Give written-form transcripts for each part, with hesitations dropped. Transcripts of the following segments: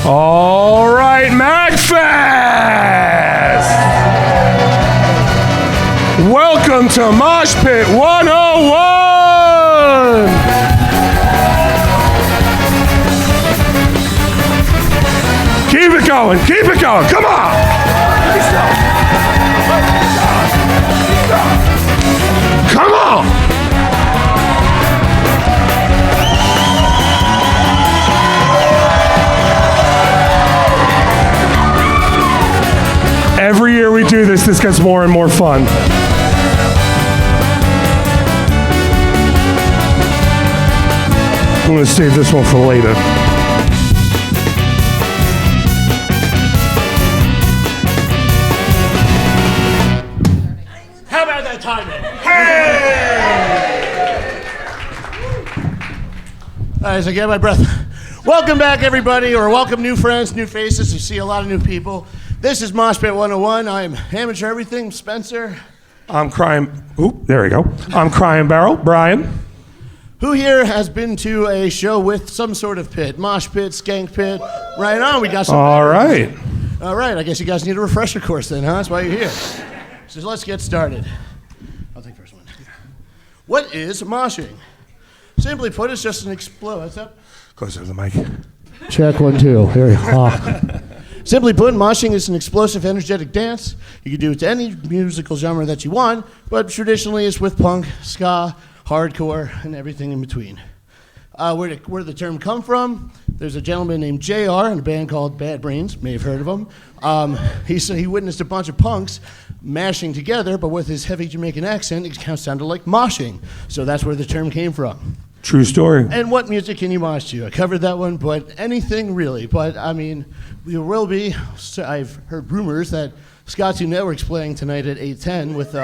All right, MAGFest! Welcome to Mosh Pit 101! Keep it going, come on! Come on! Every year we do this, this gets more and more fun. I'm going to save this one for later. How about that timing? Hey! All right, so I get my breath. Welcome back, everybody, or welcome new friends, new faces. You see a lot of new people. This is Mosh Pit 101. I'm Amateur Everything, Spencer. I'm Crying... Oop, there we go. I'm Crying Barrel, Brian. Who here has been to a show with some sort of pit? Mosh pit, skank pit. Right on, we got some... All right. All right, I guess you guys need a refresher course then, huh? That's why you're here. So let's get started. I'll take the first one. What is moshing? Simply put, it's just an explode. What's up? Closer to the mic. Check 1, 2. Here we go. Simply put, moshing is an explosive, energetic dance. You can do it to any musical genre that you want, but traditionally it's with punk, ska, hardcore, and everything in between. Where did the term come from? There's a gentleman named JR in a band called Bad Brains. May have heard of him. He witnessed a bunch of punks mashing together, but with his heavy Jamaican accent, it kind of sounded like moshing. So that's where the term came from. True story. And what music can you mosh to? I covered that one, but anything really. But I mean, there will be. So I've heard rumors that Scott 2 Network's playing tonight at 8:10 with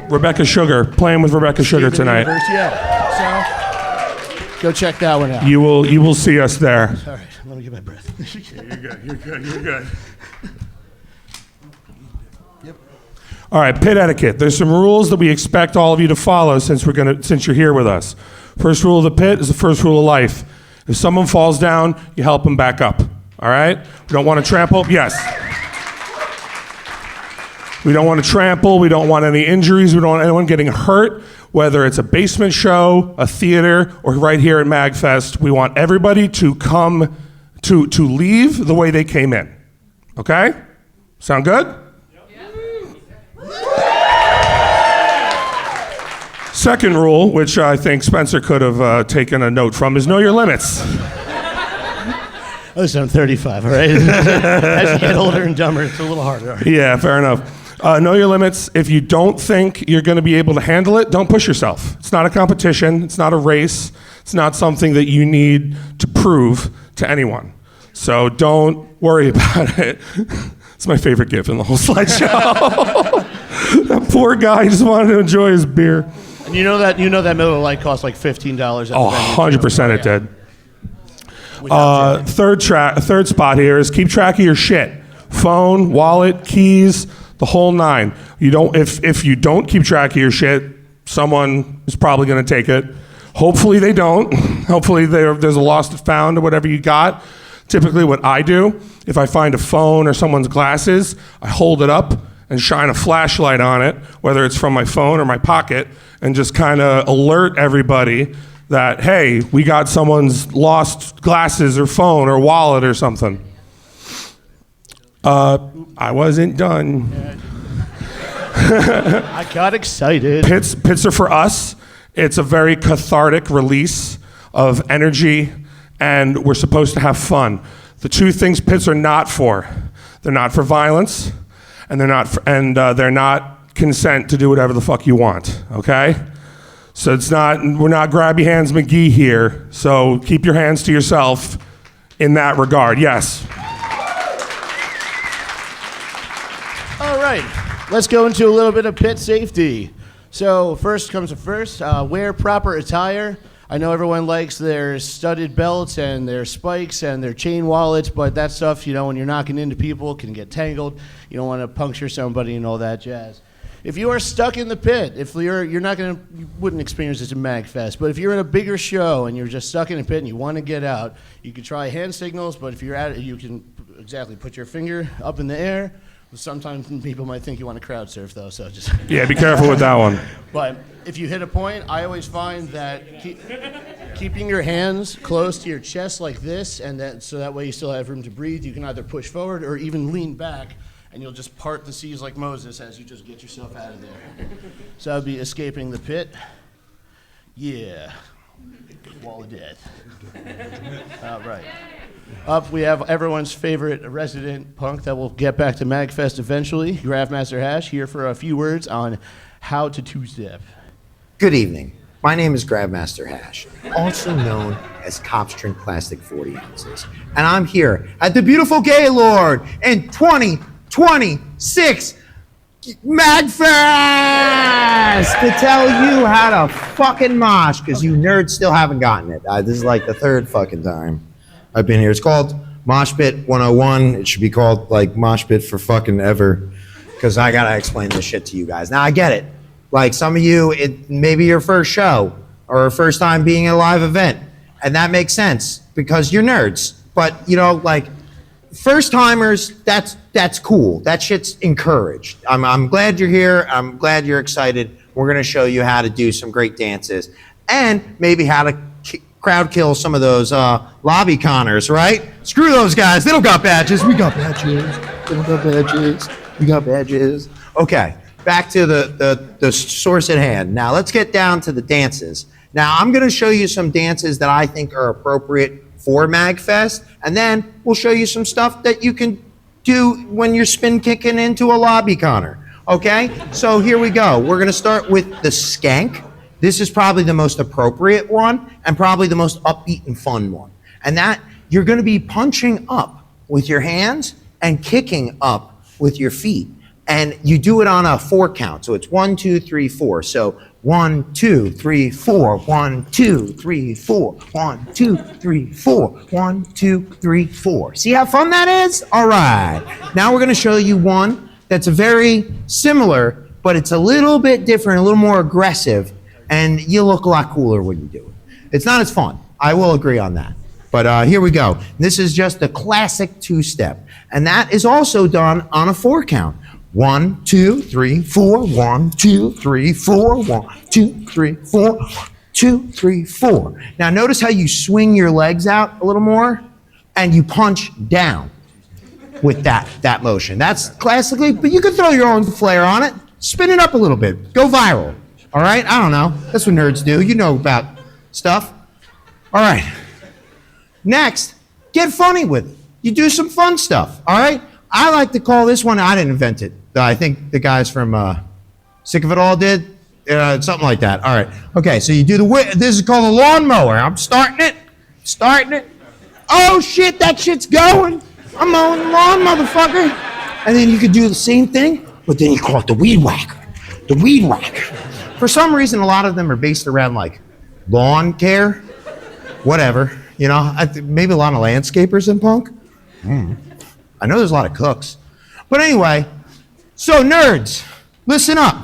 Rebecca Sugar, playing with Rebecca Sugar tonight. Yeah. So go check that one out. You will see us there. All right, let me get my breath. You're good. Yep. All right, pit etiquette. There's some rules that we expect all of you to follow since you're here with us. First rule of the pit is the first rule of life. If someone falls down, you help them back up. All right? We don't want to trample. Yes. We don't want to trample. We don't want any injuries. We don't want anyone getting hurt, whether it's a basement show, a theater, or right here at MAGFest. We want everybody to come to leave the way they came in. Okay? Sound good? Second rule, which I think Spencer could have taken a note from, is know your limits. Listen, I'm 35, all right? As you get older and dumber, it's a little harder. Yeah, fair enough. Know your limits. If you don't think you're going to be able to handle it, don't push yourself. It's not a competition. It's not a race. It's not something that you need to prove to anyone. So don't worry about it. It's my favorite gift in the whole slideshow. That poor guy just wanted to enjoy his beer. And you know that Miller Lite costs like $15 at the venue. 100% it did. Third spot here is keep track of your shit. Phone, wallet, keys, the whole nine. If you don't keep track of your shit, someone is probably going to take it. Hopefully they don't. Hopefully there's a lost and found or whatever you got. Typically what I do, if I find a phone or someone's glasses, I hold it up and shine a flashlight on it, whether it's from my phone or my pocket, and just kind of alert everybody that, hey, we got someone's lost glasses or phone or wallet or something. I wasn't done. I got excited. Pits are for us. It's a very cathartic release of energy, and we're supposed to have fun. The two things pits are not for. They're not for violence, and they're not consent to do whatever the fuck you want, okay? So we're not grabby hands McGee here, so keep your hands to yourself in that regard, yes. All right, let's go into a little bit of pit safety. So first comes to first, wear proper attire. I know everyone likes their studded belts and their spikes and their chain wallets, but that stuff, when you're knocking into people, can get tangled. You don't want to puncture somebody and all that jazz. If you are stuck in the pit, if you're not gonna, you wouldn't experience this in MAGFest, but if you're in a bigger show and you're just stuck in a pit and you want to get out, you can try hand signals. But if you're at it, you can exactly put your finger up in the air. Sometimes people might think you want to crowd surf though, so just Yeah, be careful with that one. But if you hit a point, I always find that keeping your hands close to your chest like this, and so that way you still have room to breathe. You can either push forward or even lean back, and you'll just part the seas like Moses as you just get yourself out of there. So that would be escaping the pit. Yeah. Wall of death. All right. Up, we have everyone's favorite resident punk that will get back to MAGFest eventually, Grandmaster Hash, here for a few words on how to two-step. Good evening. My name is Grandmaster Hash, also known as Cops Drink Plastic 40 ounces. And I'm here at the beautiful Gaylord in 2026 MAGFest to tell you how to fucking mosh, because you nerds still haven't gotten it. This is like the third fucking time I've been here. It's called Mosh Pit 101. It should be called like Mosh Pit for fucking ever, because I gotta explain this shit to you guys. Now I get it. Like some of you, it may be your first show or first time being at a live event, and that makes sense because you're nerds. But you know, like first timers, that's cool. That shit's encouraged. I'm glad you're here. I'm glad you're excited. We're gonna show you how to do some great dances and maybe how to crowd kill some of those lobby conners, right? Screw those guys. They don't got badges. We got badges. They don't got badges. We got badges. Okay, back to the source at hand. Now let's get down to the dances. Now I'm gonna show you some dances that I think are appropriate for MAGFest, and then we'll show you some stuff that you can do when you're spin kicking into a lobby conner. Okay, so here we go. We're gonna start with the skank. This is probably the most appropriate one and probably the most upbeat and fun one. And that you're gonna be punching up with your hands and kicking up with your feet. And you do it on a 4 count. So it's 1, 2, 3, 4. So 1, 2, 3, 4, 1, 2, 3, 4, 1, 2, 3, 4, 1, 2, 3, 4. See how fun that is? All right. Now we're gonna show you one that's very similar, but it's a little bit different, a little more aggressive, and you look a lot cooler when you do it. It's not as fun. I will agree on that. But here we go. This is just the classic two-step. And that is also done on a 4 count. 1, 2, 3, 4, 1, 2, 3, 4, 1, 2, 3, 4, 2, 3, 4. Now notice how you swing your legs out a little more and you punch down with that motion. That's classically, but you can throw your own flair on it. Spin it up a little bit. Go viral. All right? I don't know. That's what nerds do. You know about stuff. All right. Next, get funny with it. You do some fun stuff. All right? I like to call this one, I didn't invent it. I think the guys from Sick of It All did. Something like that. All right. Okay, so you do this is called a lawnmower. I'm starting it. Oh, shit, that shit's going. I'm mowing the lawn, motherfucker. And then you could do the same thing, but then you call it the weed whacker. The weed whacker. For some reason, a lot of them are based around, like, lawn care. Whatever. You know, maybe a lot of landscapers in punk. I know there's a lot of cooks. But anyway, so nerds, listen up.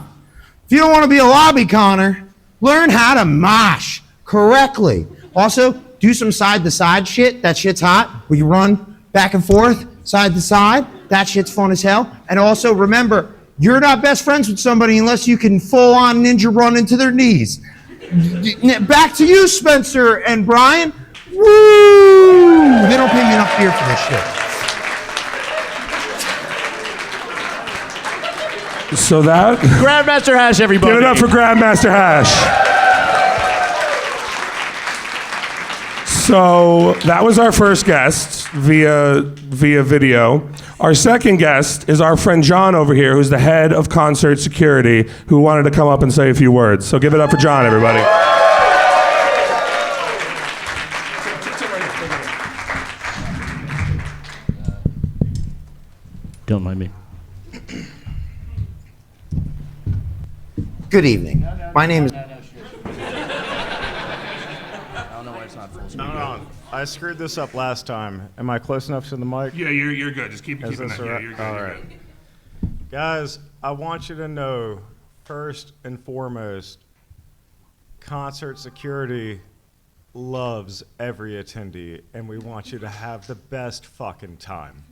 If you don't want to be a lobby conner, learn how to mosh correctly. Also, do some side-to-side shit. That shit's hot. Where you run back and forth, side to side. That shit's fun as hell. And also, remember, you're not best friends with somebody unless you can full-on ninja run into their knees. Back to you, Spencer and Brian. Woo! They don't pay me enough here for this shit. So that... Grandmaster Hash, everybody. Give it up for Grandmaster Hash. So that was our first guest via video. Our second guest is our friend John over here, who's the head of concert security, who wanted to come up and say a few words. So give it up for John, everybody. Don't mind me. Good evening. My name is... I don't know why it's not full speed. No. I screwed this up last time. Am I close enough to the mic? Yeah, you're good. Just keep Is keeping this that. all right? Yeah, you're good. All You're right. good. Guys, I want you to know, first and foremost, concert security loves every attendee, and we want you to have the best fucking time.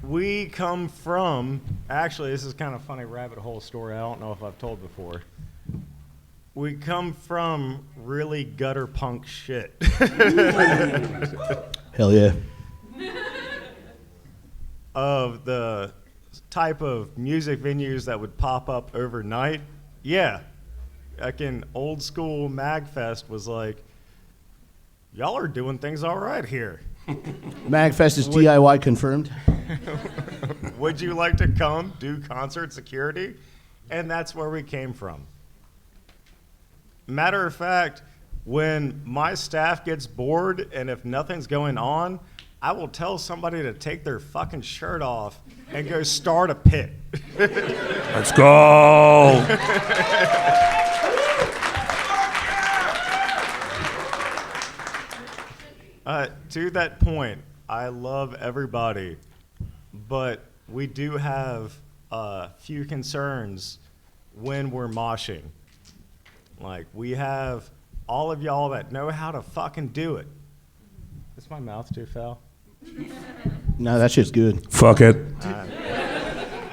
We come from, actually, this is kind of funny rabbit hole story I don't know if I've told before. We come from really gutter punk shit. Hell yeah. Of the type of music venues that would pop up overnight. Yeah, like in old school MAGFest was like, y'all are doing things all right here. MAGFest is DIY confirmed. Would you like to come do concert security? And that's where we came from. Matter of fact, when my staff gets bored and if nothing's going on, I will tell somebody to take their fucking shirt off and go start a pit. Let's go. To that point, I love everybody, but we do have a few concerns when we're moshing. Like, we have all of y'all that know how to fucking do it. Is my mouth too foul? No, that shit's good. Fuck it.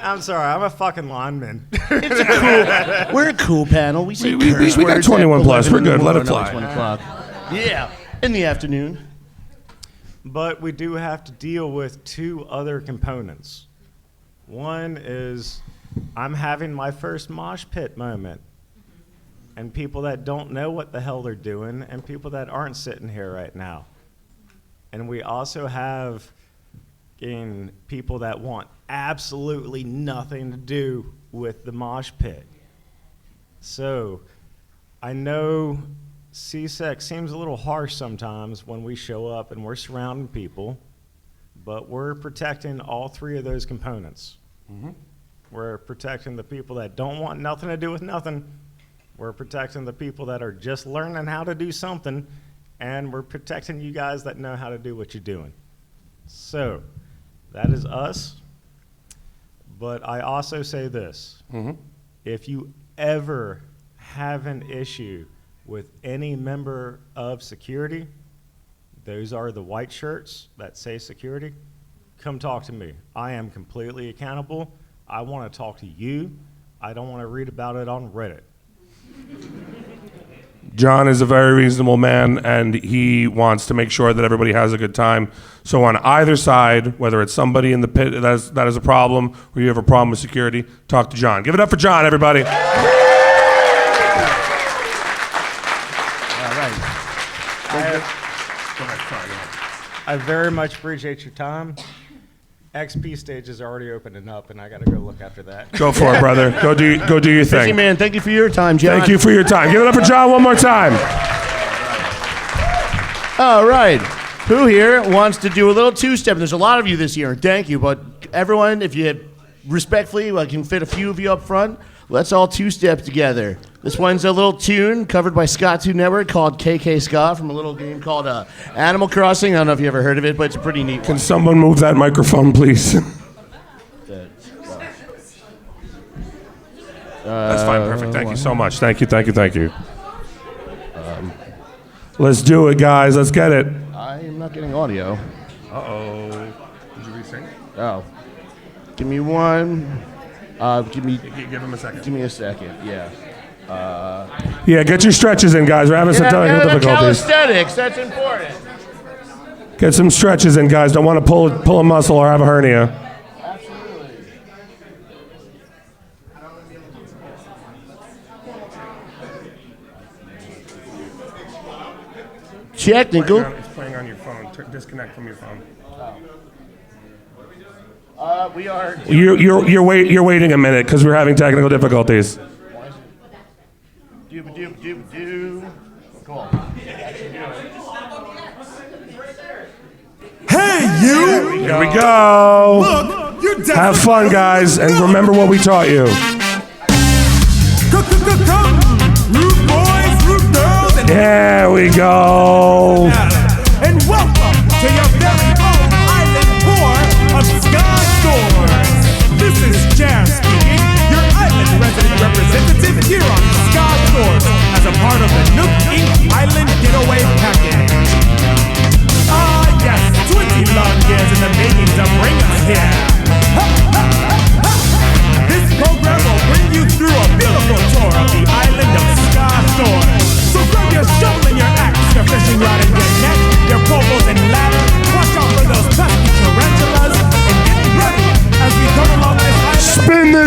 I'm sorry, I'm a fucking lineman. We're a cool panel. We say We curse got words 21 at plus. 11 We're in the good. Let it morning, fly. 1 o'clock. Yeah, in the afternoon. But we do have to deal with two other components. One is I'm having my first mosh pit moment. And people that don't know what the hell they're doing, and people that aren't sitting here right now. And we also have people that want absolutely nothing to do with the mosh pit. So I know CSEC seems a little harsh sometimes when we show up and we're surrounding people, but we're protecting all three of those components. Mm-hmm. We're protecting the people that don't want nothing to do with nothing. We're protecting the people that are just learning how to do something, and we're protecting you guys that know how to do what you're doing. So that is us. But I also say this. Mm-hmm. If you ever have an issue with any member of security, those are the white shirts that say security, come talk to me. I am completely accountable. I want to talk to you. I don't want to read about it on Reddit. John is a very reasonable man, and he wants to make sure that everybody has a good time. So on either side, whether it's somebody in the pit that is a problem, or you have a problem with security, talk to John. Give it up for John, everybody. All right. I very much appreciate your time. XP stage is already opening up, and I got to go look after that. Go for it, brother. Go do your Busy thing. man, thank you for your time, John. Thank you for your time. Give it up for John one more time. All right. Who here wants to do a little two-step? There's a lot of you this year, and thank you. But everyone, if you respectfully, I can fit a few of you up front. Let's all two-step together. This one's a little tune covered by Scott 2 Network called KK Ska from a little game called Animal Crossing. I don't know if you ever heard of it, but it's a pretty neat one. Can someone move that microphone, please? That's fine. Perfect. Thank you so much. Thank you. Let's do it, guys. Let's get it. I am not getting audio. Uh-oh. Did you re-sing? Oh. Give me one. Give him a second. Give me a second. Yeah. Yeah, get your stretches in, guys. We're having some technical difficulties. Calisthenics. That's important. Get some stretches in, guys. Don't want to pull a muscle or have a hernia. Absolutely. Technical. It's playing on your phone. Disconnect from your phone. We are. You're waiting a minute because we're having technical difficulties. Doob. Cool. Hey, you! Here we go. Look, you're definitely Have fun, guys, and remember what we taught you. Come, rude boys, rude girls, and There we go.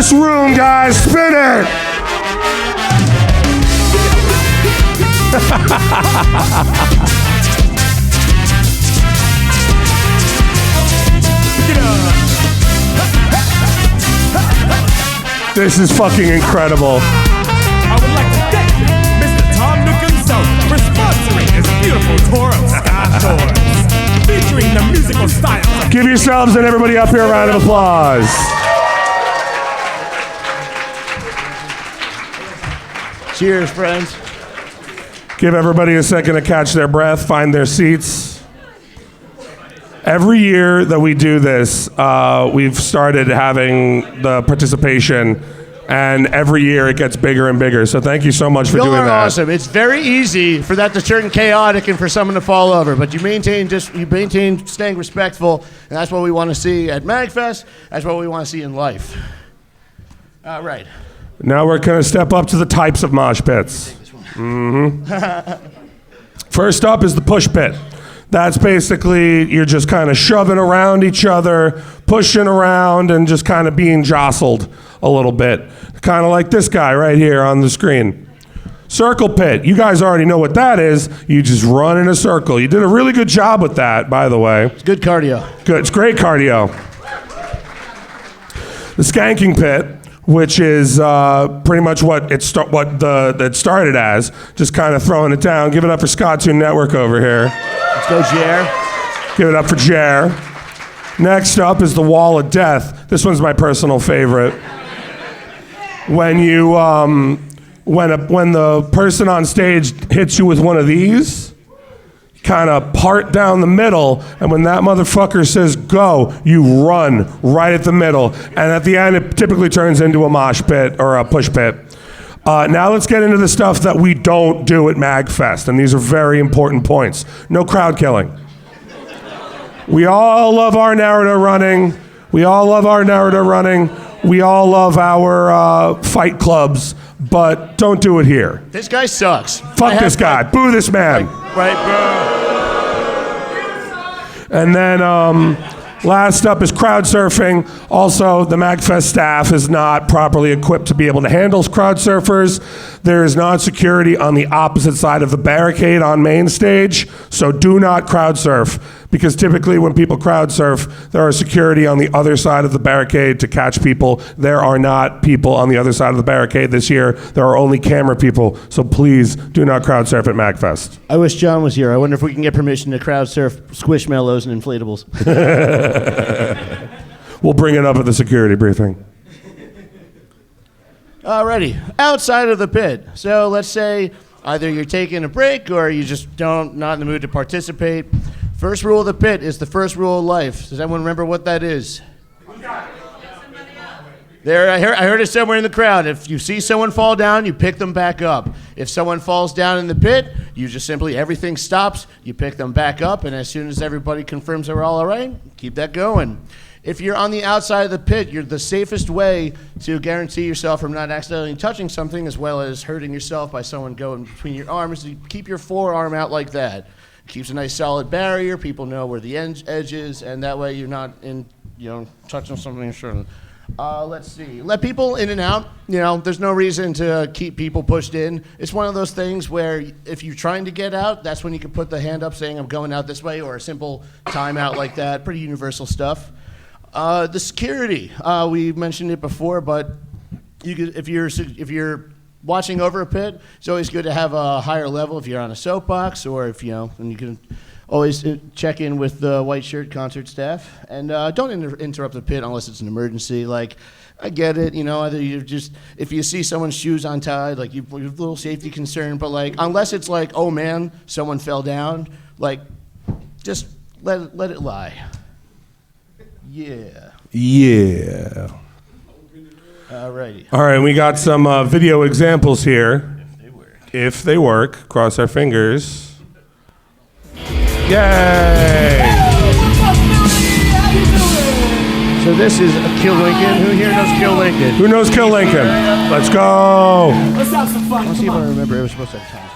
this room, guys. Spin it. This is fucking incredible. I would like to thank Mr. Tom Nook himself for sponsoring this beautiful tour of Sky Tours, featuring the musical styles of... Give yourselves and everybody up here a round of applause. Cheers, friends. Give everybody a second to catch their breath, find their seats. Every year that we do this, we've started having the participation, and every year it gets bigger and bigger. So thank you so much for You doing are that. awesome. It's very easy for that to turn chaotic and for someone to fall over, but you maintain staying respectful, and that's what we want to see at MAGFest. That's what we want to see in life. All right. Now we're going to step up to the types of mosh pits. First up is the push pit. That's basically you're just kind of shoving around each other, pushing around, and just kind of being jostled a little bit. Kind of like this guy right here on the screen. Circle pit. You guys already know what that is. You just run in a circle. You did a really good job with that, by the way. It's good cardio. Good. It's great cardio. The skanking pit, which is pretty much what it started as, just kind of throwing it down. Give it up for Scott-Tune Network over here. Let's go, Jer. Give it up for Jer. Next up is the Wall of Death. This one's my personal favorite. When you, when the person on stage hits you with one of these, kind of part down the middle, and when that motherfucker says go, you run right at the middle. And at the end, it typically turns into a mosh pit or a push pit. Now let's get into the stuff that we don't do at MAGFest, and these are very important points. No crowd killing. We all love our narrator running. We all love our narrator running. We all love our fight clubs, but don't do it here. This guy sucks. Fuck this guy. Boo this man. Right, bro. And then last up is crowd surfing. Also, the MAGFest staff is not properly equipped to be able to handle crowd surfers. There is not security on the opposite side of the barricade on main stage, so do not crowd surf. Because typically when people crowd surf, there are security on the other side of the barricade to catch people. There are not people on the other side of the barricade this year. There are only camera people, so please do not crowd surf at MAGFest. I wish John was here. I wonder if we can get permission to crowd surf squishmallows and inflatables. We'll bring it up at the security briefing. Alrighty, outside of the pit. So let's say either you're taking a break or you just not in the mood to participate. First rule of the pit is the first rule of life. Does anyone remember what that is? There, I heard it somewhere in the crowd. If you see someone fall down, you pick them back up. If someone falls down in the pit, you just simply, everything stops, you pick them back up, and as soon as everybody confirms they're all right, keep that going. If you're on the outside of the pit, you're the safest way to guarantee yourself from not accidentally touching something as well as hurting yourself by someone going between your arms. You keep your forearm out like that. Keeps a nice solid barrier. People know where the edge is, and that way you're not touching something certain. Let's see. Let people in and out. There's no reason to keep people pushed in. It's one of those things where if you're trying to get out, that's when you can put the hand up saying I'm going out this way, or a simple timeout like that. Pretty universal stuff. The security. We mentioned it before, but if you're watching over a pit, it's always good to have a higher level if you're on a soapbox, or if and you can always check in with the white shirt concert staff, and don't interrupt the pit unless it's an emergency. Like, I get it, either you just, if you see someone's shoes untied, like you're a little safety concern, but like, unless it's like, oh man, someone fell down, like, just let it lie. Yeah. Yeah. Alrighty. All right, we got some video examples here. If they work, cross our fingers. Yay! So this is a Kill Lincoln. Who here knows Kill Lincoln? Who knows Kill Lincoln? Let's go! Let's have some fun. Let's see if I remember. It was supposed to have time.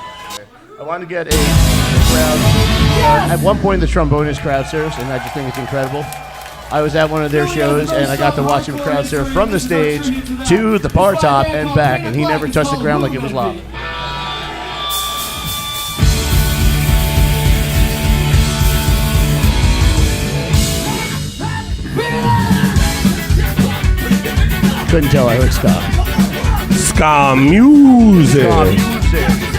I want to get a crowd. At one point, the trombonist crowd surfs, and I just think it's incredible. I was at one of their shows, and I got to watch him crowd surf from the stage to the bar top and back, and he never touched the ground like it was lava. Couldn't tell I heard ska. Ska music. Ska music.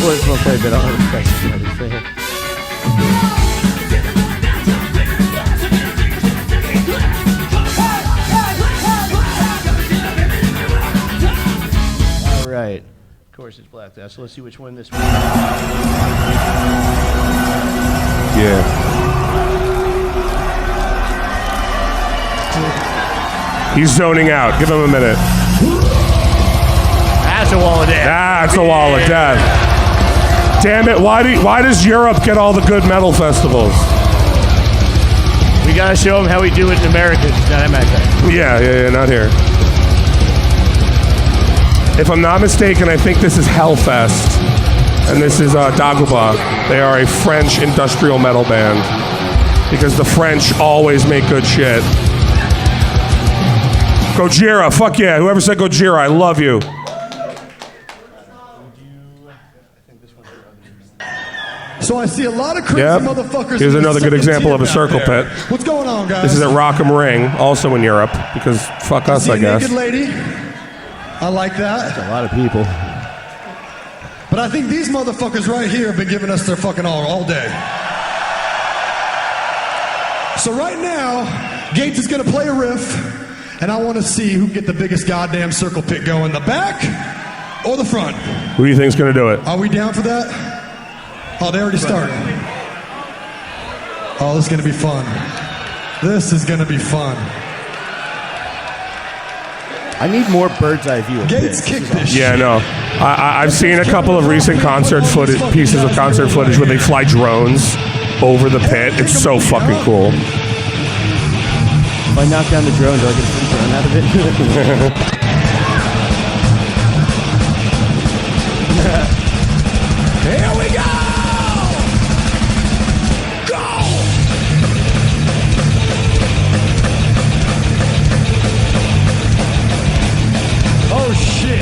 Well, it's okay, but I don't have a all right. Of course, it's blacked out, so let's see which one this one. Yeah. He's zoning out. Give him a minute. That's a wall of death. That's a wall of death. Damn it, why does Europe get all the good metal festivals? We gotta show them how we do it in America. Not at MAGFest. Yeah, not here. If I'm not mistaken, I think this is Hellfest, and this is Dagobah. They are a French industrial metal band, because the French always make good shit. Gojira, fuck yeah. Whoever said Gojira, I love you. So I see a lot of crazy Yep. motherfuckers. Here's in the another good second example tier of a down circle there. pit. What's going on, guys? This is at Rock'em Ring, also in Europe, because fuck us, See I a guess. naked lady. I like that. A lot of people. But I think these motherfuckers right here have been giving us their fucking all day. So right now, Gates is gonna play a riff, and I want to see who can get the biggest goddamn circle pit going, the back or the front. Who do you think's gonna do it? Are we down for that? Oh, they already started. Oh, this is gonna be fun. This is gonna be fun. I need more bird's eye view of Gates this. kick this Yeah, shit. no. I've seen a couple of recent concert footage, pieces of concert footage where they fly drones over the pit. It's so fucking cool. If I knock down the drone, do I get a free drone out of it? Here we go! Go! Oh shit!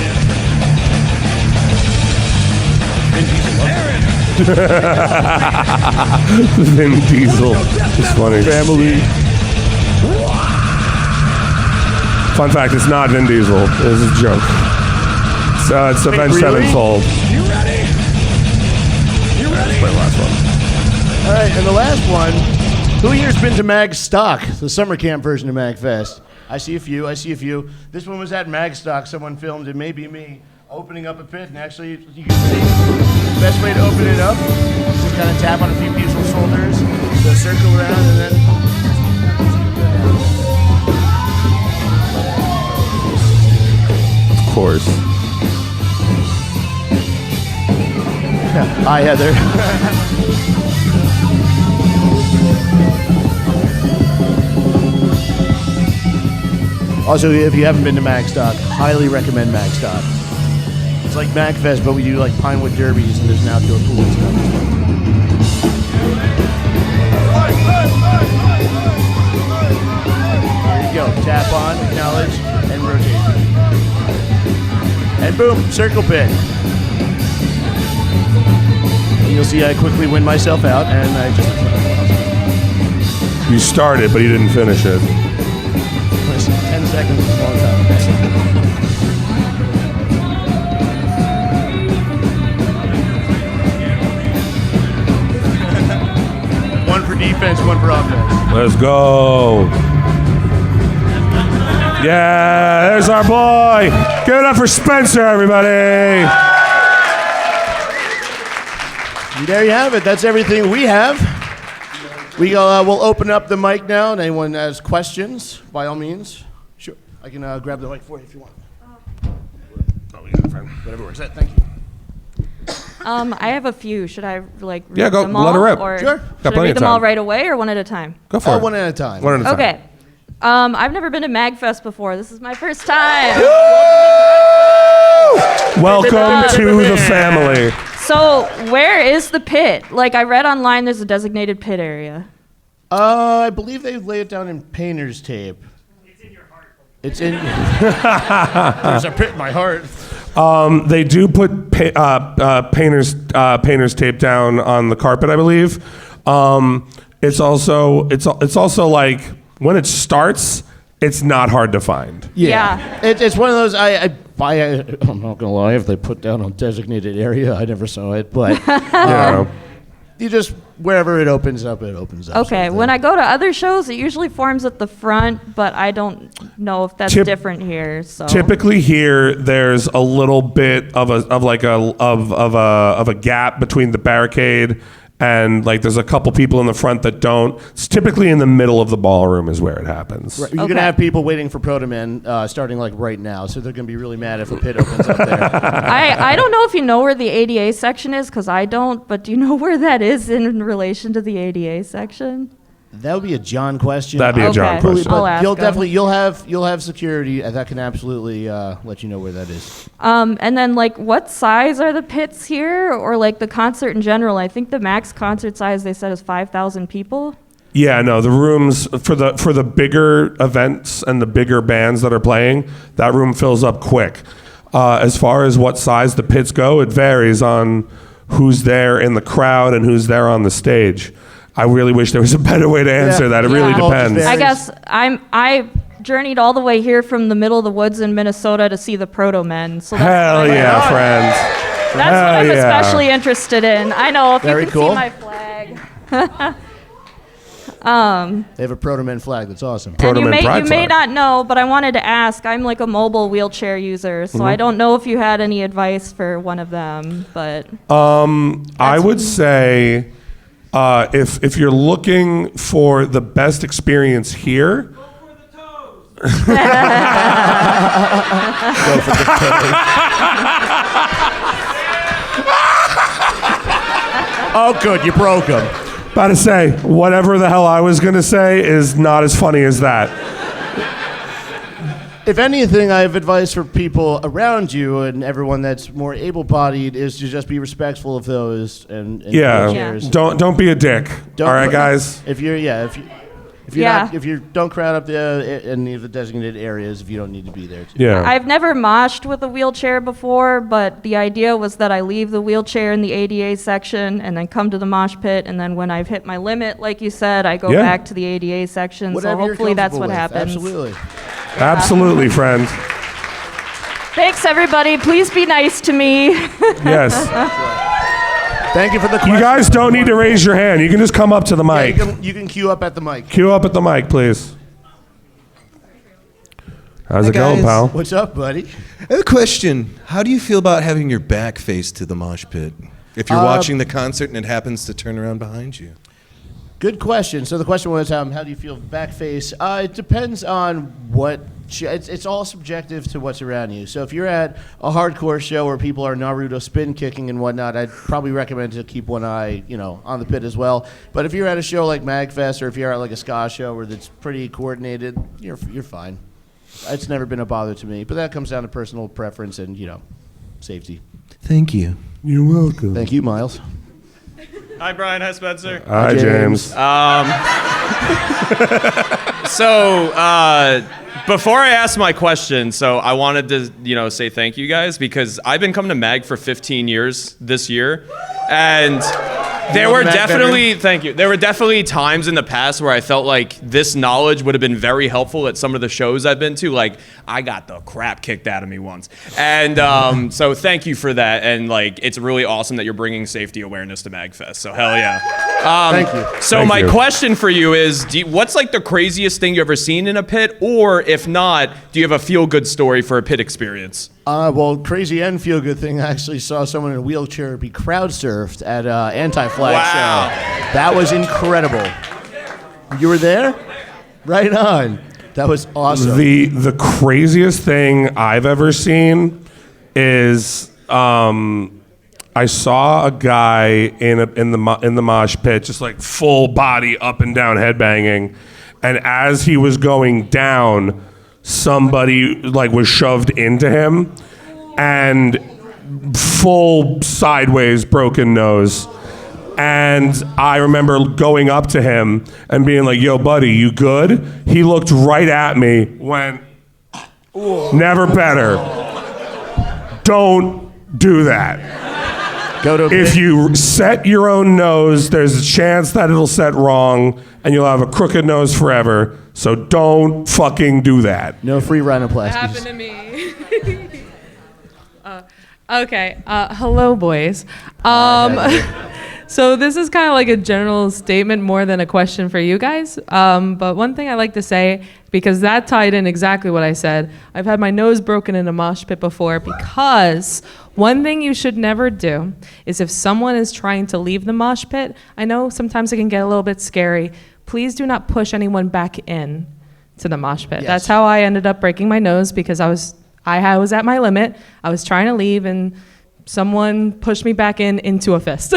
Vin Diesel. It's funny. Family. Fun fact, it's not Vin Diesel. This is a joke. It's Avenged really? Sevenfold. You ready? You ready? Play the last one. All right, and the last one. Who here's been to Magstock, the summer camp version of MAGFest? I see a few. This one was at Magstock. Someone filmed it, maybe me, opening up a pit. And actually, you can see the best way to open it up is to kind of tap on a few people's shoulders, the circle around, and then. Of course. Hi, Heather. Also, if you haven't been to Magstock, highly recommend Magstock. It's like MAGFest, but we do like Pinewood derbies, and there's an outdoor pool and stuff. There you go. Tap on, acknowledge, and rotate. And boom, circle pit. And you'll see I quickly win myself out, and I just... You started, but you didn't finish it. 10 seconds is a long time. One for defense, one for offense. Let's go. Yeah, there's our boy. Give it up for Spencer, everybody. And there you have it. That's everything we have. We'll open up the mic now, and anyone has questions, by all means. Sure. I can grab the mic for you if you want. Oh, we got it, friend. Whatever works. Thank you. I have a few. Should I read Yeah, go. them all? Let her rip. Or Sure. Got should I plenty read of them all time. right away or one at a time? Go for it. One at a time. One at a time. Okay. I've never been to MAGFest before. This is my first time. Welcome to the family. So where is the pit? Like I read online, there's a designated pit area. I believe they lay it down in painter's tape. It's in your heart. It's in. There's a pit in my heart. They do put painter's tape down on the carpet, I believe. It's also like when it starts, it's not hard to find. Yeah. It's one of those. I'm not gonna lie. If they put down a designated area, I never saw it, but you just wherever it opens up, it opens up. Okay. When I go to other shows, it usually forms at the front, but I don't know if that's different here. So typically here, there's a little bit of a gap between the barricade and like there's a couple people in the front that don't. It's typically in the middle of the ballroom is where it happens. Right. You're gonna have people waiting for Proto Man starting like right now, so they're gonna be really mad if a pit opens up there. I don't know if you know where the ADA section is, because I don't, but do you know where that is in relation to the ADA section? That would be a John question. That'd be a John Okay. question. I'll But ask him. you'll have security, and that can absolutely let you know where that is. And then like what size are the pits here, or like the concert in general? I think the max concert size they said is 5,000 people. Yeah, no, the rooms for the bigger events and the bigger bands that are playing, that room fills up quick. As far as what size the pits go, it varies on who's there in the crowd and who's there on the stage. I really wish there was a better way to answer that. It really depends. I guess I journeyed all the way here from the middle of the woods in Minnesota to see the Proto Men. So Hell yeah, friends. That's what I'm Hell yeah. especially interested in. I know if Very you can cool. see my flag. They have a Proto Man flag. That's awesome. And you Proto-Man pride may flag. not know, but I wanted to ask. I'm like a mobile wheelchair user, so I don't know if you had any advice for one of them. But I would say if you're looking for the best experience here, Oh, good, you broke them. about to say whatever the hell I was gonna say is not as funny as that. If anything, I have advice for people around you and everyone that's more able-bodied is to just be respectful of those and Yeah, wheelchairs. don't be a dick. Don't All right, put- guys. If you're if you don't crowd up any of the designated areas if you don't need to be there. Yeah. I've never moshed with a wheelchair before, but the idea was that I leave the wheelchair in the ADA section and then come to the mosh pit, and then when I've hit my limit, like you said, I go Yeah. back to the ADA section. Whatever so you're hopefully that's comfortable what with. happens. Absolutely. Absolutely, friend. Thanks, everybody. Please be nice to me. Yes. Thank you for the question. You guys don't need to raise your hand. You can just come up to the Yeah, mic. you can queue up at the mic. Queue up at the mic, please. How's it going, guys. pal? What's up, buddy? I have a question. How do you feel about having your back face to the mosh pit? If you're watching the concert and it happens to turn around behind you. Good question. So the question was, how do you feel back face? It depends on what. It's all subjective to what's around you. So if you're at a hardcore show where people are Naruto spin kicking and whatnot, I'd probably recommend to keep one eye, on the pit as well. But if you're at a show like MAGFest or if you're at like a ska show where it's pretty coordinated, you're fine. It's never been a bother to me. But that comes down to personal preference and safety. Thank you. You're welcome. Thank you, Miles. Hi, Brian. Hi, Spencer. Hi, James. Before I ask my question, I wanted to, say thank you guys because I've been coming to MAG for 15 years this year, and there were definitely There were definitely times in the past where I felt like this knowledge would have been very helpful at some of the shows I've been to. Like I got the crap kicked out of me once, and so thank you for that. And it's really awesome that you're bringing safety awareness to MAGFest. So hell yeah. Thank you. So Thank my you. question for you is, what's the craziest thing you ever seen in a pit? Or if not, do you have a feel-good story for a pit experience? Well, crazy and feel good thing. I actually saw someone in a wheelchair be crowd surfed at Anti-Flag Wow. show. That was incredible. You were there? Right on. That was awesome. The craziest thing I've ever seen is I saw a guy in the mosh pit, just full body up and down headbanging, and as he was going down, somebody was shoved into him, and full sideways broken nose. And I remember going up to him and being like, yo, buddy, you good? He looked right at me, went, never better. Don't do that. If you set your own nose, there's a chance that it'll set wrong and you'll have a crooked nose forever. So don't fucking do that. No free rhinoplasty. Happened to me. Okay. Hello, boys. So this is kind of like a general statement more than a question for you guys. But one thing I like to say, because that tied in exactly what I said, I've had my nose broken in a mosh pit before, because one thing you should never do is if someone is trying to leave the mosh pit, I know sometimes it can get a little bit scary, please do not push anyone back in to the mosh pit. Yes. That's how I ended up breaking my nose, because I was at my limit. I was trying to leave and someone pushed me back into a fist.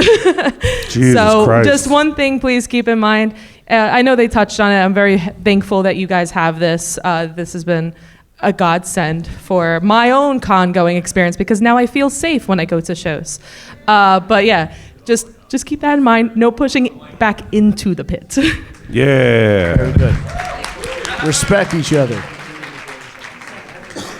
Jesus so Christ. just one thing, please keep in mind. I know they touched on it. I'm very thankful that you guys have this. This has been a godsend for my own con-going experience, because now I feel safe when I go to shows. But yeah, just keep that in mind. No pushing back into the pit. Yeah. Very good. Respect each other.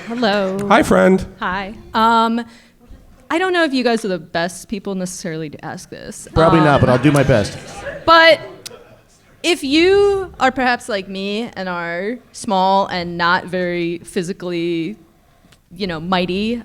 Hello. Hi, friend. Hi. I don't know if you guys are the best people necessarily to ask this. Probably not, but I'll do my best. But if you are perhaps like me and are small and not very physically, mighty,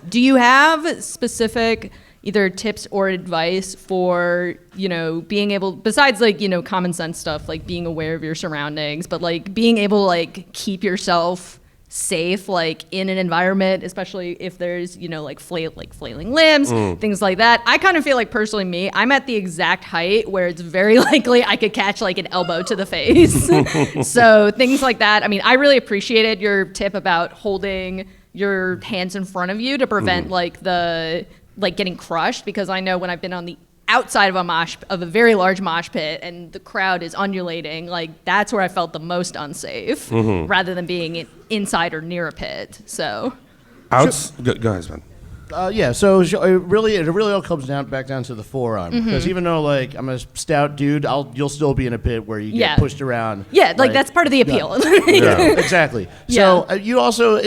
do you have specific either tips or advice for, being able, besides common sense stuff, like being aware of your surroundings, but like being able to keep yourself safe, in an environment, especially if there's, flailing limbs, things like that. I kind of feel like personally I'm at the exact height where it's very likely I could catch an elbow to the face. So things like that. I mean, I really appreciated your tip about holding your hands in front of you to prevent getting crushed, because I know when I've been on the outside of a very large mosh pit and the crowd is undulating, that's where I felt the most unsafe, rather than being inside or near a pit. So Go ahead, man. Yeah, so it really all comes back down to the forearm, because even though I'm a stout dude, you'll still be in a pit where you get pushed around. Yeah, that's part of the appeal. Yeah, exactly. So you also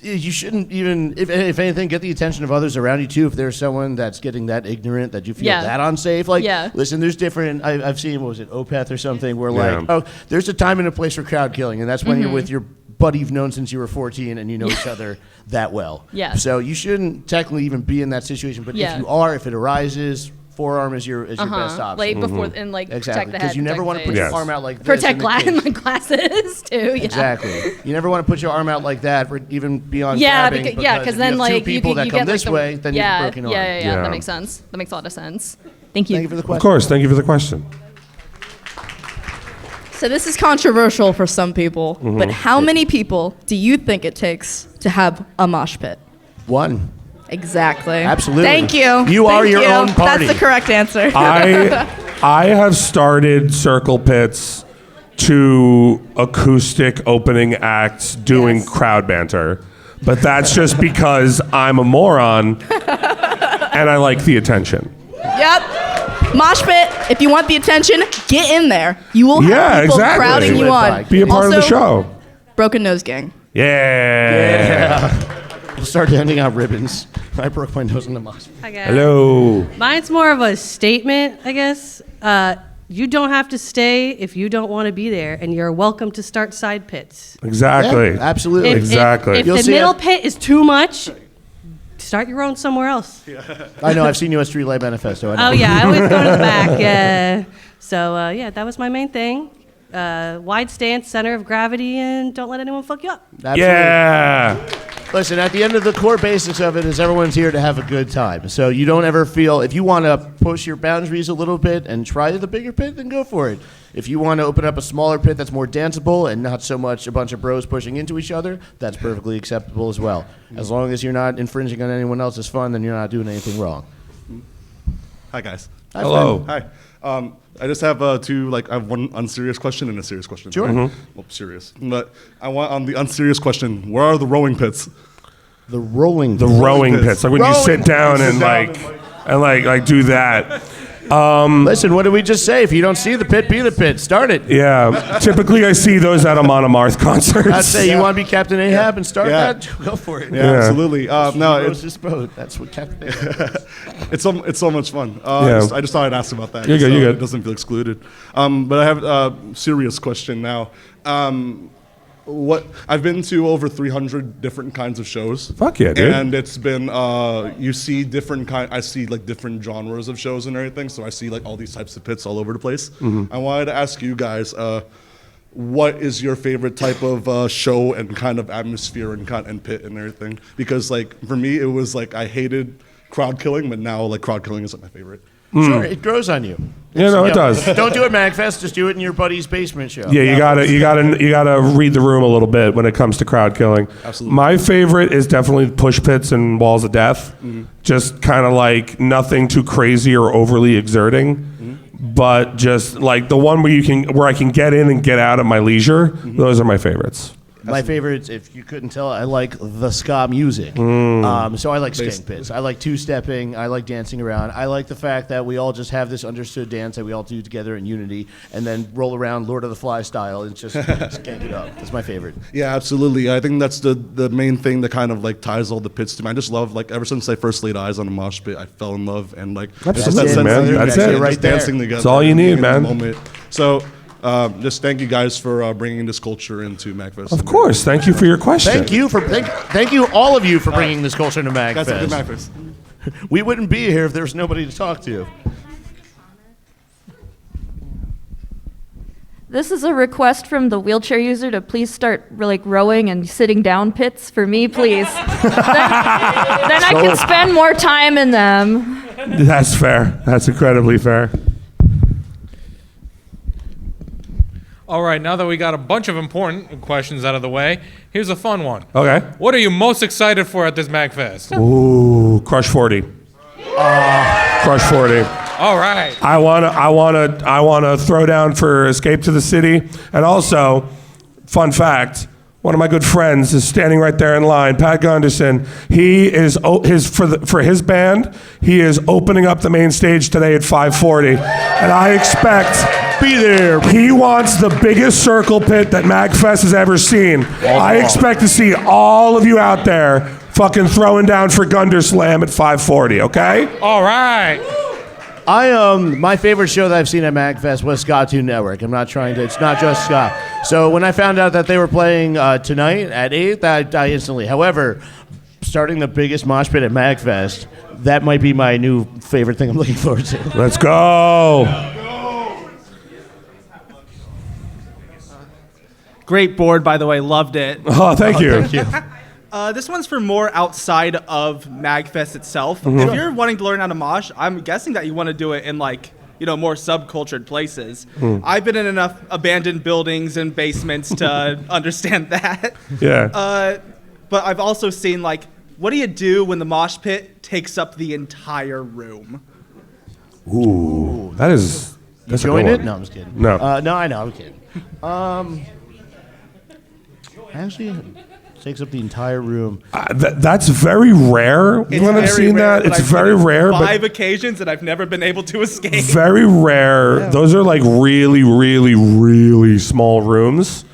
you shouldn't even, if anything, get the attention of others around you too. If there's someone that's getting that ignorant that you feel that unsafe, listen, there's different. I've seen, what was it, Opeth or something, where there's a time and a place for crowd killing, and that's when you're with your buddy you've known since you were 14 and you know each other that well. Yeah. So you shouldn't technically even be in that situation, but if it arises, forearm is your best option. Before and protect the head. Because you never want to put your arm out like this. Protect my glasses too. Yeah. Exactly. You never want to put your arm out like that, for even beyond grabbing. Because then two people that come this way, then you have a broken arm. Yeah. That makes sense. That makes a lot of sense. Thank you. Thank you for the question. Of course. Thank you for the question. So this is controversial for some people, but how many people do you think it takes to have a mosh pit? One. Exactly. Absolutely. Thank you. You are your own party. That's the correct answer. I have started circle pits to acoustic opening acts doing crowd banter, but that's just because I'm a moron and I like the attention. Yep. Mosh pit, if you want the attention, get in there. You will have people crowding you on. Be a part of the show. Broken nose gang. Yeah. We'll start handing out ribbons. I broke my nose in the mosh pit. Hi, guys. Hello. Mine's more of a statement, I guess. You don't have to stay if you don't want to be there, and you're welcome to start side pits. Exactly. Yeah, absolutely. Exactly. If the middle pit is too much, start your own somewhere else. I know. I've seen you at Streetlight Manifesto. I know. Oh, yeah. I always go to the back. Yeah. So, that was my main thing. Wide stance, center of gravity, and don't let anyone fuck you up. Absolutely. Yeah. Listen, at the end of the core basics of it is everyone's here to have a good time. So you don't ever feel, if you want to push your boundaries a little bit and try the bigger pit, then go for it. If you want to open up a smaller pit that's more danceable and not so much a bunch of bros pushing into each other, that's perfectly acceptable as well. As long as you're not infringing on anyone else's fun, then you're not doing anything wrong. Hi, guys. Hi, hello. friend. Hi. I just have I have one unserious question and a serious question. Sure. Well, serious. But I want, on the unserious question, where are the rowing pits? The rolling. The rowing pits, like when you sit down and like do that. Listen, what did we just say? If you don't see the pit, be the pit. Start it. Yeah. Typically, I see those at a Monomarth concerts. I'd say you want to be Captain Ahab and start that. Go for it. Yeah, absolutely. No, it's this boat. That's what Captain Ahab. It's so much fun. Yeah. I just thought I'd ask about that. You're good, so you're good. It doesn't feel excluded. But I have a serious question now. I've been to over 300 different kinds of shows. Fuck yeah, dude. And it's been you see I see like different genres of shows and everything. So I see like all these types of pits all over the place. I wanted to ask you guys, what is your favorite type of show and kind of atmosphere and pit and everything? Because like for me, it was like I hated crowd killing, but now like crowd killing is like my favorite. Sure, it grows on you. Yeah, no, it does. Don't do it MAGFest. Just do it in your buddy's basement show. Yeah, you gotta read the room a little bit when it comes to crowd killing. Absolutely. My favorite is definitely push pits and walls of death. Just kind of like nothing too crazy or overly exerting, but just like the one where I can get in and get out at my leisure. Those are my favorites. My favorites, if you couldn't tell, I like the ska music. So I like skank pits. I like two-stepping. I like dancing around. I like the fact that we all just have this understood dance that we all do together in unity and then roll around Lord of the Flies style and just skank it up. That's my favorite. Yeah, absolutely. I think that's the main thing that kind of like ties all the pits to me. I just love like ever since I first laid eyes on a mosh pit, I fell in love and like That's just it, sense man. of That's unity, it. just Right there. dancing together. That's all you need, being in the man. moment. So just thank you guys for bringing this culture into MAGFest. Of course. Thank you for your question. Thank you all of you for bringing this culture to MAGFest. That's a good MAGFest. We wouldn't be here if there was nobody to talk to. This is a request from the wheelchair user to please start like rowing and sitting down pits for me, please. then I can spend more time in them. That's fair. That's incredibly fair. All right, now that we got a bunch of important questions out of the way, here's a fun one. Okay. What are you most excited for at this MAGFest? Ooh, Crush 40. Crush 40. All right. I wanna throw down for Escape to the City, and also, fun fact. One of my good friends is standing right there in line, Pat Gunderson. He is for his band. He is opening up the main stage today at 5:40, and I expect be there. He wants the biggest circle pit that MAGFest has ever seen. I expect to see all of you out there fucking throwing down for Gunderslam at 5:40. Okay? All right. My favorite show that I've seen at MAGFest was Ska Tune Network. It's not just ska. So when I found out that they were playing tonight at 8, I instantly. However, starting the biggest mosh pit at MAGFest, that might be my new favorite thing I'm looking forward to. Let's go. Great board, by the way. Loved it. Oh, thank you. Thank you. This one's for more outside of MAGFest itself. If you're wanting to learn how to mosh, I'm guessing that you want to do it in like, more subcultured places. I've been in enough abandoned buildings and basements to understand that. Yeah. But I've also seen like, what do you do when the mosh pit takes up the entire room? Ooh, that's You a join good it? one. No, I'm just kidding. No. No, I know. I'm kidding. Actually, takes up the entire room. That's very rare when I've seen that. It's very rare. Five occasions and I've never been able to escape. Very rare. Yeah. Those are like really, really, really small rooms.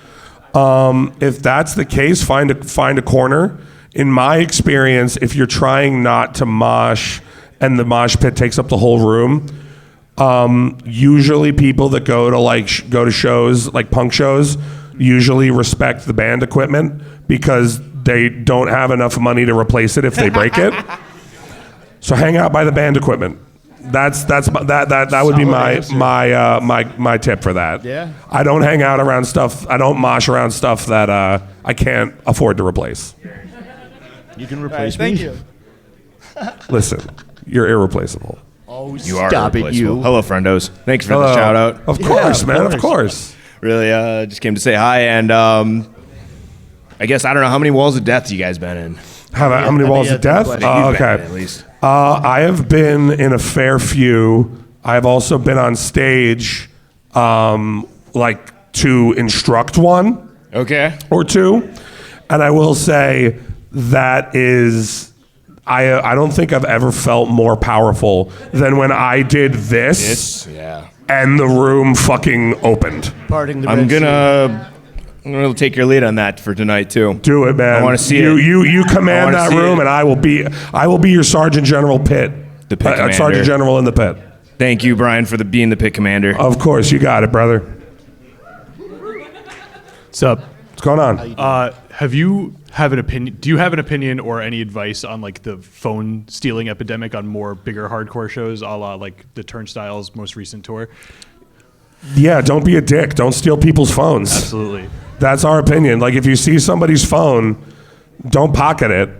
If that's the case, find a corner. In my experience, if you're trying not to mosh and the mosh pit takes up the whole room, usually people that go to shows like punk shows usually respect the band equipment because they don't have enough money to replace it if they break it. So hang out by the band equipment. That would be my tip for that. Yeah. I don't hang out around stuff. I don't mosh around stuff that I can't afford to replace. You can replace me. Thank you. Listen, you're irreplaceable. Oh, You are stop it, irreplaceable. you. Hello, friendos. Thanks for Hello. the shout out. Of course, man. Of course. Really, just came to say hi, and I guess I don't know how many walls of death you guys been in. How many walls of death? You've been Okay. in, at least. I have been in a fair few. I've also been on stage, like to instruct one. Okay. Or two. And I will say that is, I don't think I've ever felt more powerful than when I did this. Yeah. And the room fucking opened. Parting the I'm Red Sea. gonna take your lead on that for tonight too. Do it, man. I want to see you. it. You command I wanna that see room, it. and I will be your Sergeant General Pit. The pit commander. Sergeant General in the pit. Thank you, Brian, for being the pit commander. Of course, you got it, brother. What's up? What's going on? Do you have an opinion or any advice on like the phone stealing epidemic on more bigger hardcore shows, a la like the Turnstiles' most recent tour? Yeah, don't be a dick. Don't steal people's phones. Absolutely. That's our opinion. Like, if you see somebody's phone, don't pocket it.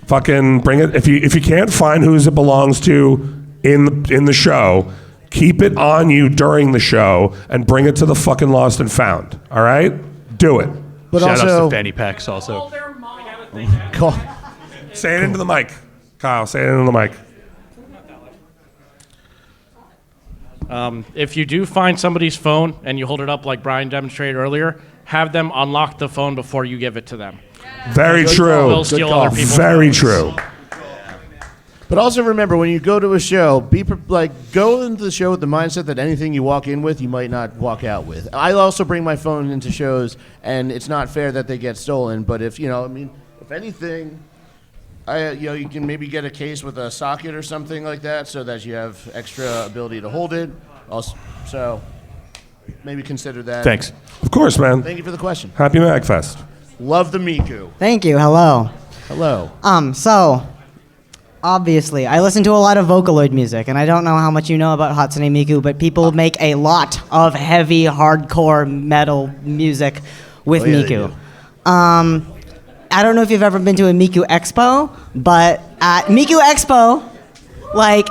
Fucking bring it. If you can't find whose it belongs to in the show, keep it on you during the show and bring it to the fucking lost and found. All right? Do it. But Shout outs also, to fanny packs also. Say it into the mic. Kyle, say it into the mic. If you do find somebody's phone and you hold it up like Brian demonstrated earlier, have them unlock the phone before you give it to them. Very true. They'll steal other people's Very phones. true. But also remember, when you go to a show, go into the show with the mindset that anything you walk in with, you might not walk out with. I also bring my phone into shows, and it's not fair that they get stolen. But if if anything, you can maybe get a case with a socket or something like that, so that you have extra ability to hold it. Also, so maybe consider that. Thanks. Of course, man. Thank you for the question. Happy MAGFest. Love the Miku. Thank you. Hello. Hello. So, obviously, I listen to a lot of Vocaloid music, and I don't know how much you know about Hatsune Miku, but people make a lot of heavy, hardcore metal music with Oh, yeah, they Miku. do. I don't know if you've ever been to a Miku Expo, but at Miku Expo, like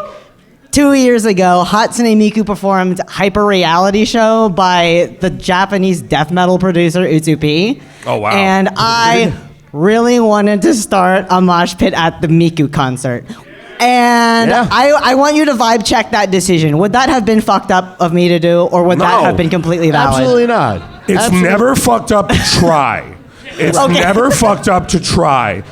2 years ago, Hatsune Miku performed Hyper Reality Show by the Japanese death metal producer Utsupi. Oh, wow. And I really wanted to start a mosh pit at the Miku concert. And Yeah. I want you to vibe check that decision. Would that have been fucked up of me to do, or would that No. have been completely valid? Absolutely not. It's Absolutely. never fucked up to try. It's Okay. never fucked up to try.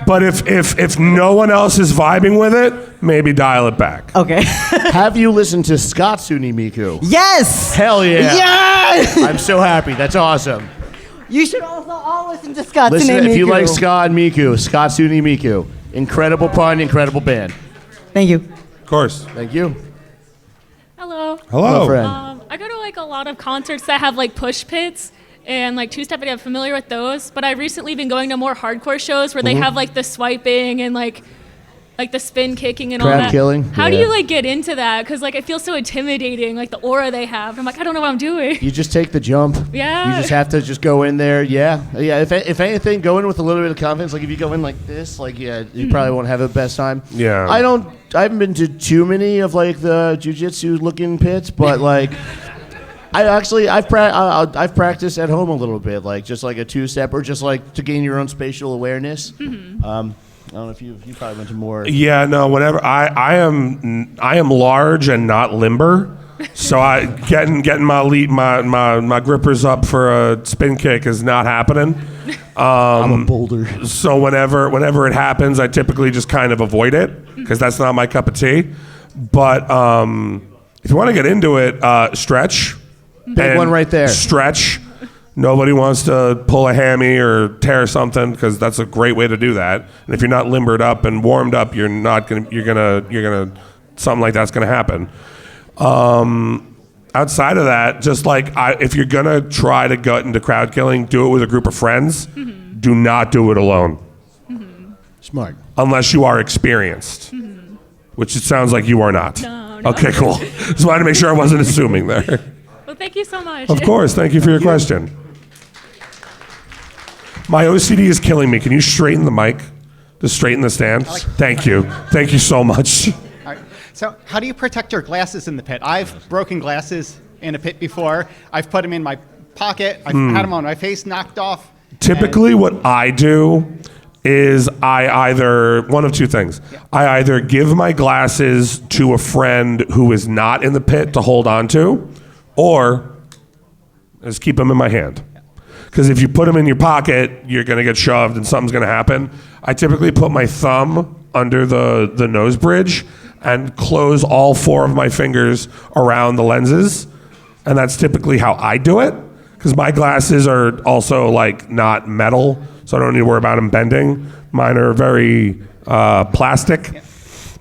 But if no one else is vibing with it, maybe dial it back. Okay. Have you listened to Skatsune Miku? Yes! Hell yeah. Yes! I'm so happy. That's awesome. You should also all listen to Skatsune Listen, Miku. if you like ska and Miku, Skatsune Miku. Incredible pun, incredible band. Thank you. Of course. Thank you. Hello. Hello. friend. I go to like a lot of concerts that have like push pits and like two-step, and I'm familiar with those. But I've recently been going to more hardcore shows where they have like the swiping and like the spin kicking and all Crab that. killing? How do Yeah. you like get into that? Because like it feels so intimidating, like the aura they have. I'm like, I don't know what I'm doing. You just take the jump. Yeah. You just have to just go in there. Yeah. Yeah. If anything, go in with a little bit of confidence. Like if you go in like this, like you probably won't have the best time. Yeah. I haven't been to too many of like the jujitsu looking pits, but like I've practiced at home a little bit, like just like a two-step or just like to gain your own spatial awareness. I don't know if you probably went to more. Yeah, no. Whenever I am large and not limber, so getting my grippers up for a spin kick is not happening. I'm a boulder. So whenever it happens, I typically just kind of avoid it because that's not my cup of tea. But if you want to get into it, stretch. Big one right there. Stretch. Nobody wants to pull a hammy or tear something because that's a great way to do that. And if you're not limbered up and warmed up, you're gonna something like that's gonna happen. Outside of that, just like if you're gonna try to get into crowd killing, do it with a group of friends. Do not do it alone. Smart. Unless you are experienced, which it sounds like you are not. No. Okay, cool. Just wanted to make sure I wasn't assuming there. Well, thank you so much. Of course. Thank you for your question. My OCD is killing me. Can you straighten the mic? Just straighten the stand? Thank you. Thank you so much. All right. So how do you protect your glasses in the pit? I've broken glasses in a pit before. I've put them in my pocket. I've had them on my face knocked off. Typically, what I do is I either, one of two things. I either give my glasses to a friend who is not in the pit to hold on to, or just keep them in my hand. Because if you put them in your pocket, you're going to get shoved and something's going to happen. I typically put my thumb under the nose bridge and close all 4 of my fingers around the lenses. And that's typically how I do it. Because my glasses are also like not metal, so I don't need to worry about them bending. Mine are very plastic.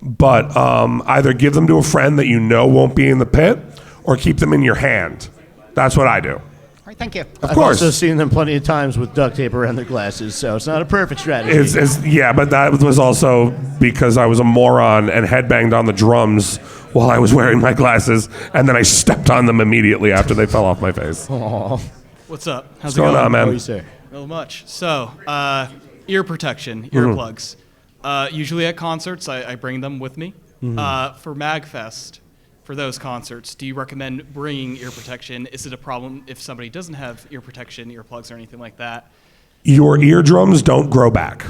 But either give them to a friend that you know won't be in the pit, or keep them in your hand. That's what I do. All right, thank you. Of I've course. also seen them plenty of times with duct tape around their glasses, so it's not a perfect strategy. Yeah, but that was also because I was a moron and headbanged on the drums while I was wearing my glasses, and then I stepped on them immediately after they fell off my face. Aww. What's up? How's What's it going going? on, man? What do you say? Not much. So, ear protection, earplugs. Usually at concerts, I bring them with me. For MAGFest, for those concerts, do you recommend bringing ear protection? Is it a problem if somebody doesn't have ear protection, earplugs, or anything like that? Your eardrums don't grow back.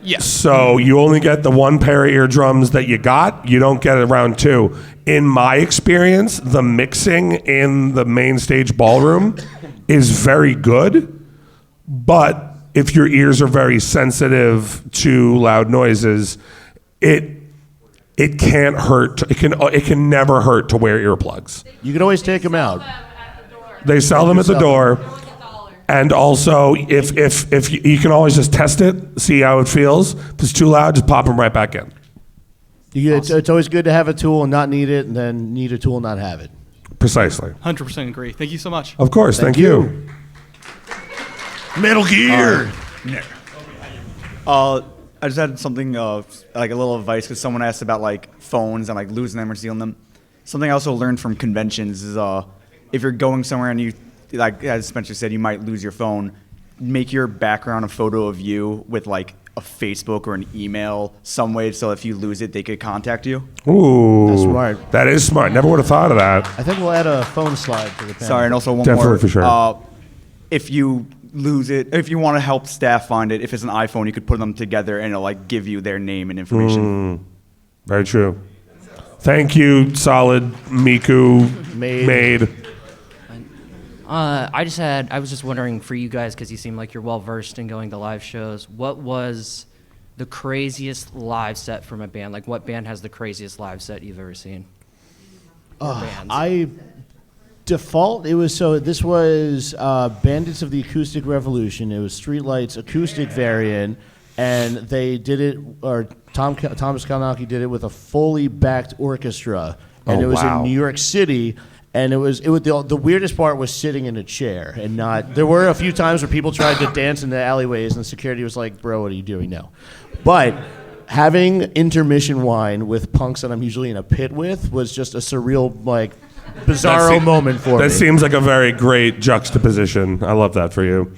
Yes. So you only get the 1 pair of eardrums that you got. You don't get around 2. In my experience, the mixing in the main stage ballroom is very good, but if your ears are very sensitive to loud noises, it can't hurt. It can never hurt to wear earplugs. You can always take them out. They sell them at the door. And also, if you can always just test it, see how it feels. If it's too loud, just pop them right back in. It's always good to have a tool and not need it, and then need a tool and not have it. Precisely. 100% agree. Thank you so much. Of course. Thank you. Metal Gear. I just had something like a little advice because someone asked about like phones and like losing them or stealing them. Something I also learned from conventions is if you're going somewhere and you, like as Spencer said, you might lose your phone. Make your background a photo of you with like a Facebook or an email, some way, so if you lose it, they could contact you. Ooh, That's smart. That is smart. Never would have thought of that. I think we'll add a phone slide to the panel. Sorry, and also one Definitely more. for sure. If you lose it, if you want to help staff find it, if it's an iPhone, you could put them together and it'll like give you their name and information. Very true. Thank you, Solid Miku Made. I was just wondering for you guys, because you seem like you're well versed in going to live shows, what was the craziest live set from a band? Like, what band has the craziest live set you've ever seen? This was Bandits of the Acoustic Revolution. It was Streetlight's acoustic variant, and they did it, or Thomas Kalnacki did it with a fully backed orchestra, and it was in New York City. And the weirdest part was sitting in a chair and not. There were a few times where people tried to dance in the alleyways, and security was like, "Bro, what are you doing now?" But having intermission wine with punks that I'm usually in a pit with was just a surreal, like, bizarro moment for me. That seems like a very great juxtaposition. I love that for you.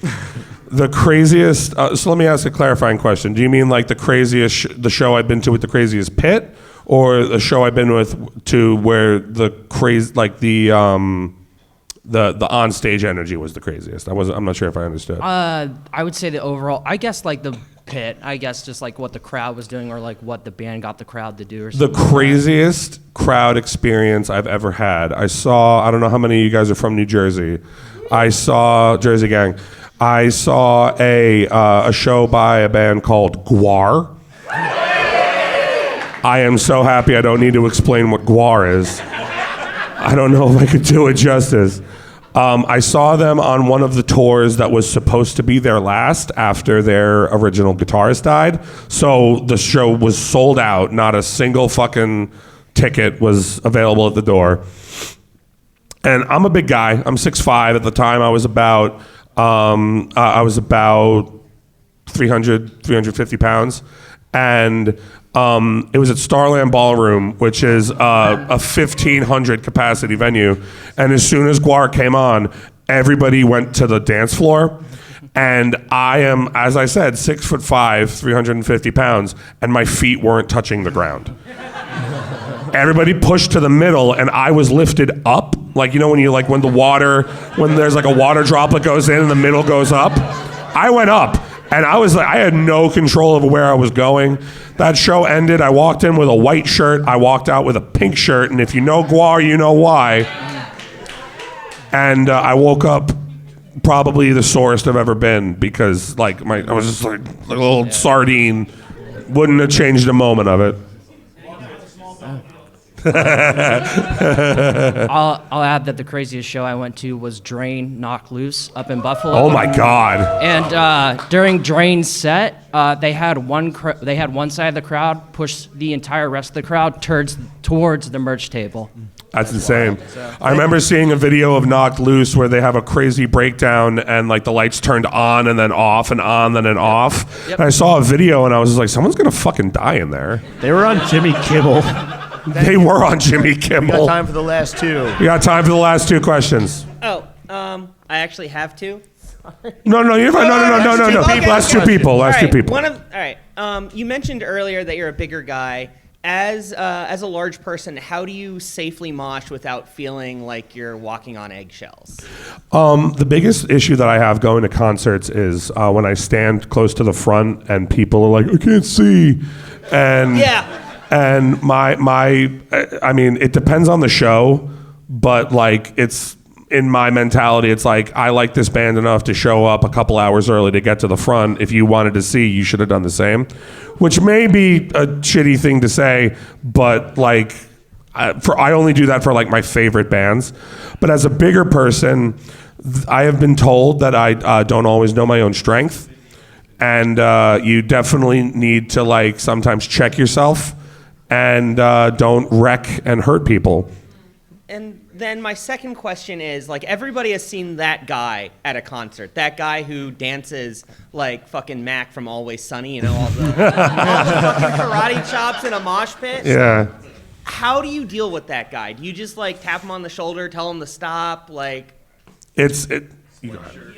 The craziest. So let me ask a clarifying question. Do you mean like the craziest, the show I've been to with the craziest pit, or the show I've been to where the crazy, like the on-stage energy was the craziest? I'm not sure if I understood. I would say the overall. I guess like the pit. I guess just like what the crowd was doing, or like what the band got the crowd to do, or something. The craziest crowd experience I've ever had. I don't know how many of you guys are from New Jersey. I saw Jersey Gang. I saw a show by a band called Guar. I am so happy I don't need to explain what Guar is. I don't know if I could do it justice. I saw them on one of the tours that was supposed to be their last after their original guitarist died. So the show was sold out. Not a single fucking ticket was available at the door. And I'm a big guy. I'm 6'5". At the time, I was about 350 pounds. And it was at Starland Ballroom, which is a 1,500 capacity venue. And as soon as Guar came on, everybody went to the dance floor. And I am, as I said, 6'5", 350 pounds, and my feet weren't touching the ground. Everybody pushed to the middle, and I was lifted up. Like, you know, when there's like a water droplet goes in and the middle goes up? I went up. And I was like, I had no control over where I was going. That show ended. I walked in with a white shirt. I walked out with a pink shirt. And if you know Guar, you know why. And I woke up probably the sorest I've ever been because like I was just like a little sardine. Wouldn't have changed a moment of it. I'll add that the craziest show I went to was Drain Knock Loose up in Buffalo. Oh my God! And during Drain's set, they had one side of the crowd push the entire rest of the crowd towards the merch table. That's insane. I remember seeing a video of Knocked Loose where they have a crazy breakdown and like the lights turned on and then off and on and then off. Yep. And I saw a video and I was just like, someone's gonna fucking die in there. They were on Jimmy Kimmel. They were on Jimmy Kimmel. We got time for the last two. We got time for the last two questions. Oh, I actually have two. No, you're fine. No. Okay. Last two people. Last two people. All right. You mentioned earlier that you're a bigger guy. As a large person, how do you safely mosh without feeling like you're walking on eggshells? The biggest issue that I have going to concerts is when I stand close to the front and people are like, I can't see. And yeah. And I mean, it depends on the show, but like it's in my mentality, it's like I like this band enough to show up a couple hours early to get to the front. If you wanted to see, you should have done the same, which may be a shitty thing to say, but like I only do that for like my favorite bands. But as a bigger person, I have been told that I don't always know my own strength, and you definitely need to like sometimes check yourself and don't wreck and hurt people. And then my second question is, like, everybody has seen that guy at a concert. That guy who dances like fucking Mac from Always Sunny, you know, all the fucking karate chops in a mosh pit. Yeah. How do you deal with that guy? Do you just, like, tap him on the shoulder, tell him to stop? Like...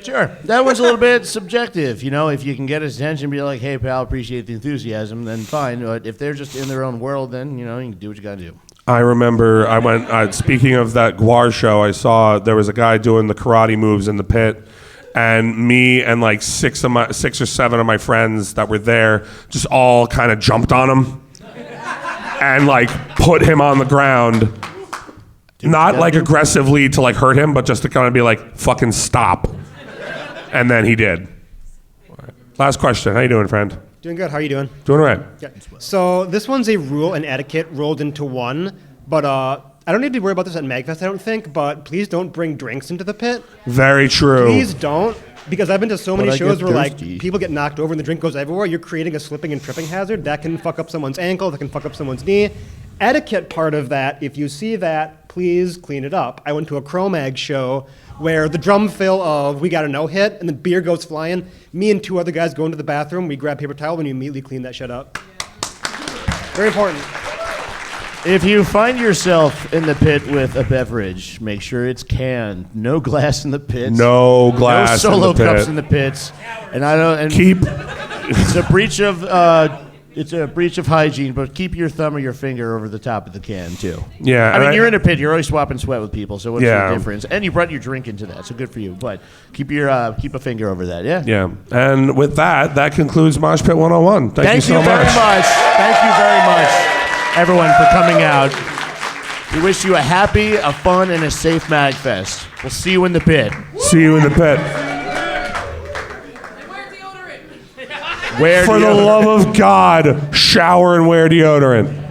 Sure. That one's a little bit subjective. You know, if you can get his attention, be like, hey, pal, appreciate the enthusiasm, then fine. But if they're just in their own world, then, you know, you can do what you got to do. I remember I went, speaking of that Guar show, I saw there was a guy doing the karate moves in the pit, and me and like 6 or 7 of my friends that were there just all kind of jumped on him and like put him on the ground. Not like aggressively to like hurt him, but just to kind of be like, fucking stop. And then he did. Last question. How you doing, friend? Doing good. How are you doing? Doing all right. Good. So this one's a rule and etiquette rolled into one, but I don't need to worry about this at MAGFest, I don't think, but please don't bring drinks into the pit. Very true. Please don't, because I've been to so many But I shows get where like thirsty. people get knocked over and the drink goes everywhere. You're creating a slipping and tripping hazard. That can fuck up someone's ankle, that can fuck up someone's knee. Etiquette part of that, if you see that, please clean it up. I went to a Cro-Mag show where the drum fill of we got a no hit and then beer goes flying. Me and 2 other guys go into the bathroom, we grab paper towel and you immediately clean that shit up. Very important. If you find yourself in the pit with a beverage, make sure it's canned. No glass in the pits. No glass no in the solo pit. cups in the pits. And I don't. And Keep. It's a breach of. It's a breach of hygiene, but keep your thumb or your finger over the top of the can too. Yeah, I and mean, you're in a pit. You're always swapping sweat with people, so what's Yeah. the difference? And you brought your drink into that, so good for you. But keep a finger over that. Yeah. Yeah. And with that concludes Mosh Pit 101. Thank you so much. Very much. Thank you very much, everyone, for coming out. We wish you a happy, a fun, and a safe MAGFest. We'll see you in the pit. See you in the pit. Wear For the deodorant. love of God, shower and wear deodorant.